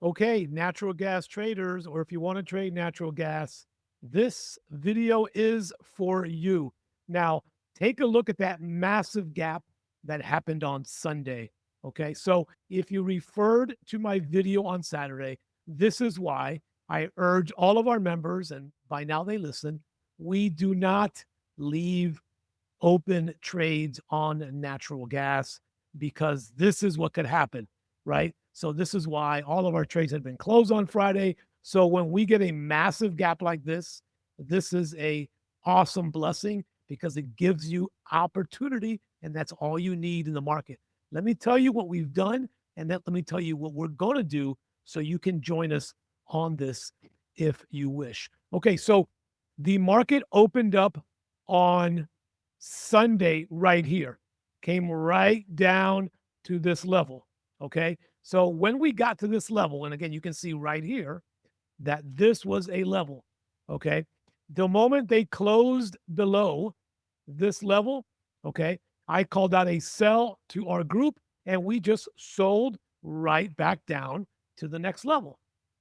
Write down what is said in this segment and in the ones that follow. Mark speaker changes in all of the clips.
Speaker 1: Okay, natural gas traders, or if you want to trade natural gas, this video is for you. Now, take a look at that massive gap that happened on Sunday. Okay, so if you referred to my video on Saturday, this is why I urge all of our members, and by now they listen, we do not leave open trades on natural gas because this is what could happen, right? So this is why all of our trades had been closed on Friday. So when we get a massive gap like this is a awesome blessing because it gives you opportunity, and that's all you need in the market. Let me tell you what we've done, and then let me tell you what we're going to do so you can join us on this if you wish. Okay, so the market opened up on Sunday right here, came right down to this level. Okay. So when we got to this level, and again, you can see right here that this was a level. Okay. The moment they closed below this level, okay, I called out a sell to our group and we just sold right back down to the next level.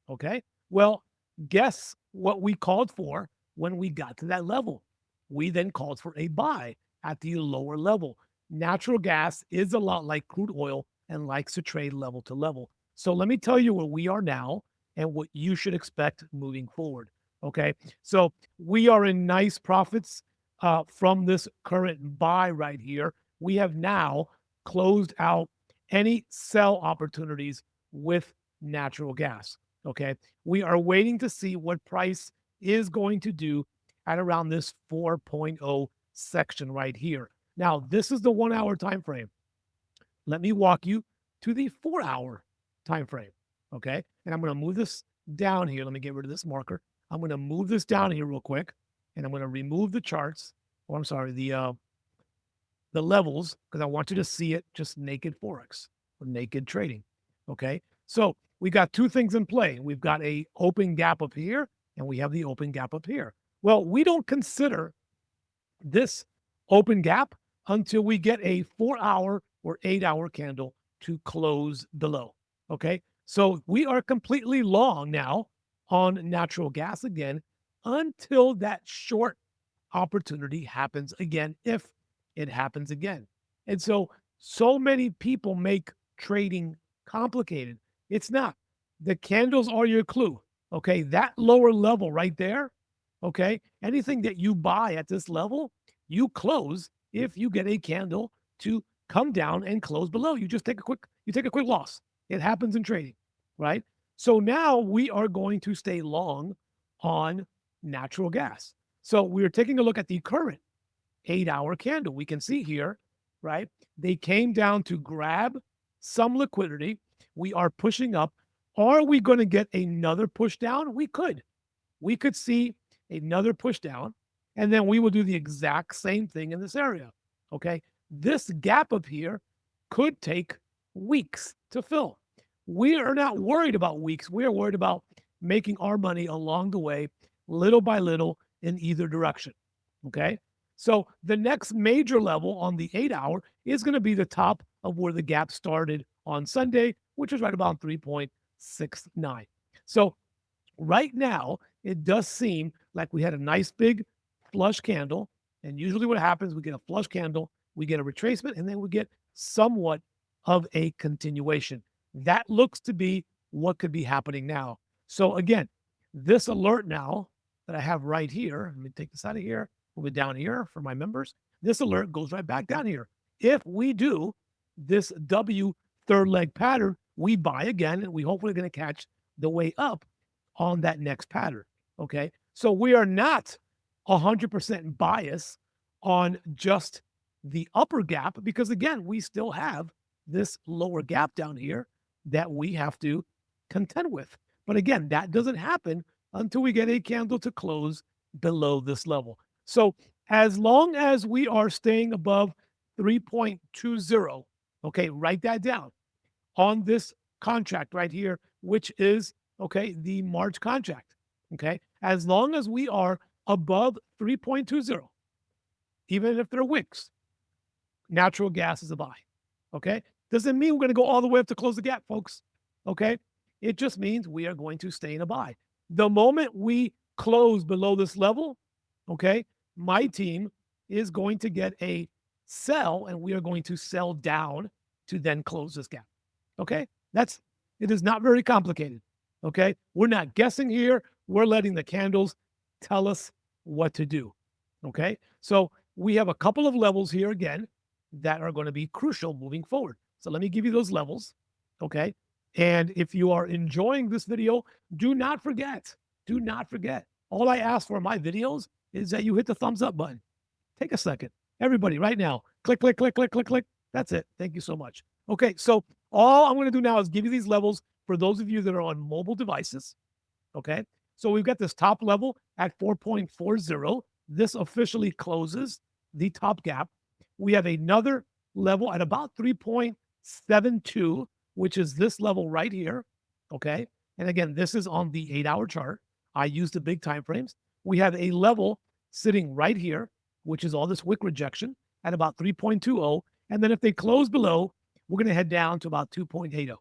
Speaker 1: Okay. Well, guess what we called for when we got to that level? We then called for a buy at the lower level. Natural gas is a lot like crude oil and likes to trade level to level. So let me tell you where we are now and what you should expect moving forward. Okay. So we are in nice profits from this current buy right here. We have now closed out any sell opportunities with natural gas. Okay. We are waiting to see what price is going to do at around this 4.0 section right here. Now, this is the 1 hour time frame. Let me walk you to the 4 hour time frame. Okay. And I'm going to move this down here. Let me get rid of this marker. I'm going to move this down here real quick, and I'm going to remove the charts. Or I'm sorry, the levels, because I want you to see it just naked forex or naked trading. Okay. So we got two things in play. We've got a open gap up here, and we have the open gap up here. Well, we don't consider this open gap until we get a 4 hour or 8 hour candle to close below. Okay. So we are completely long now on natural gas again until that short opportunity happens again, if it happens again. And so many people make trading complicated. It's not. The candles are your clue. Okay. That lower level right there. Okay. Anything that you buy at this level, you close if you get a candle to come down and close below. You just take a quick loss. It happens in trading, right? So now we are going to stay long on natural gas. So we're taking a look at the current 8 hour candle. We can see here, right? They came down to grab some liquidity. We are pushing up. Are we going to get another push down? We could. We could see another push down, and then we will do the exact same thing in this area. Okay. This gap up here could take weeks to fill. We are not worried about weeks. We are worried about making our money along the way, little by little, in either direction. Okay. So the next major level on the 8 hour is going to be the top of where the gap started on Sunday, which is right about 3.69. So right now, it does seem like we had a nice big flush candle. And usually what happens, we get a flush candle, we get a retracement, and then we get somewhat of a continuation. That looks to be what could be happening now. So again, this alert now that I have right here, let me take this out of here, move it down here for my members. This alert goes right back down here. If we do this W third leg pattern, we buy again, and we hopefully going to catch the way up on that next pattern. Okay. So we are not 100% biased on just the upper gap because, again, we still have this lower gap down here that we have to contend with. But again, that doesn't happen until we get a candle to close below this level. So as long as we are staying above 3.20, okay, write that down on this contract right here, which is, okay, the March contract. Okay. As long as we are above 3.20, even if they're wicks, natural gas is a buy. Okay. Doesn't mean we're going to go all the way up to close the gap, folks. Okay. It just means we are going to stay in a buy. The moment we close below this level, okay, my team is going to get a sell, and we are going to sell down to then close this gap. Okay, it is not very complicated. Okay, we're not guessing here. We're letting the candles tell us what to do. Okay, so we have a couple of levels here again that are going to be crucial moving forward. So let me give you those levels. Okay, and if you are enjoying this video, do not forget, all I ask for in my videos is that you hit the thumbs up button. Take a second. Everybody, right now, click, click, click, click, click, click. That's it. Thank you so much. Okay, so all I'm going to do now is give you these levels for those of you that are on mobile devices. Okay, so we've got this top level at 4.40. This officially closes the top gap. We have another level at about 3.72, which is this level right here. Okay, and again, this is on the 8-hour chart. I use the big time frames. We have a level sitting right here, which is all this wick rejection at about 3.20. And then if they close below, we're going to head down to about 2.80.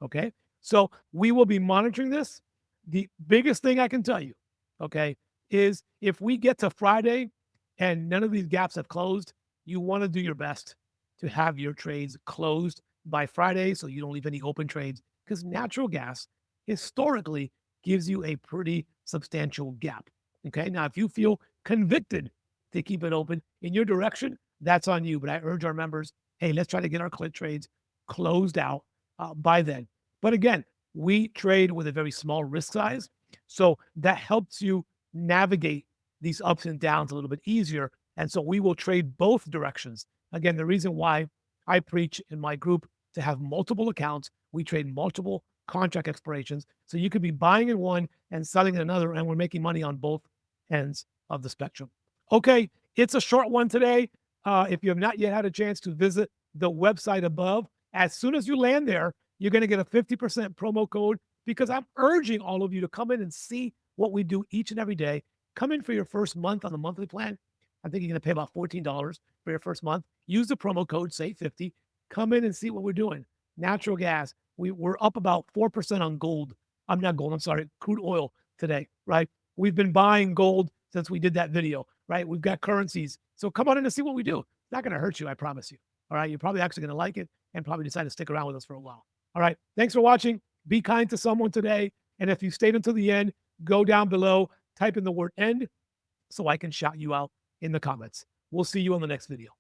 Speaker 1: Okay, so we will be monitoring this. The biggest thing I can tell you, okay, is if we get to Friday and none of these gaps have closed, you want to do your best to have your trades closed by Friday so you don't leave any open trades, because natural gas historically gives you a pretty substantial gap. Okay, now if you feel convicted to keep it open in your direction, that's on you. But I urge our members, hey, let's try to get our clit trades closed out by then. But again, we trade with a very small risk size, so that helps you navigate these ups and downs a little bit easier. And so we will trade both directions. Again, the reason why I preach in my group to have multiple accounts, we trade multiple contract expirations. So you could be buying in one and selling in another, and we're making money on both ends of the spectrum. Okay, it's a short one today. If you have not yet had a chance to visit the website above, as soon as you land there, you're going to get a 50% promo code, because I'm urging all of you to come in and see what we do each and every day. Come in for your first month on the monthly plan. I think you're going to pay about $14 for your first month. Use the promo code, say 50. Come in and see what we're doing. Natural gas, we're up about 4% on gold. I'm not gold, I'm sorry, crude oil today, right? We've been buying gold since we did that video, right? We've got currencies. So come on in and see what we do. It's not going to hurt you, I promise you. All right, you're probably actually going to like it and probably decide to stick around with us for a while. All right, thanks for watching. Be kind to someone today. And if you stayed until the end, go down below, type in the word end so I can shout you out in the comments. We'll see you on the next video.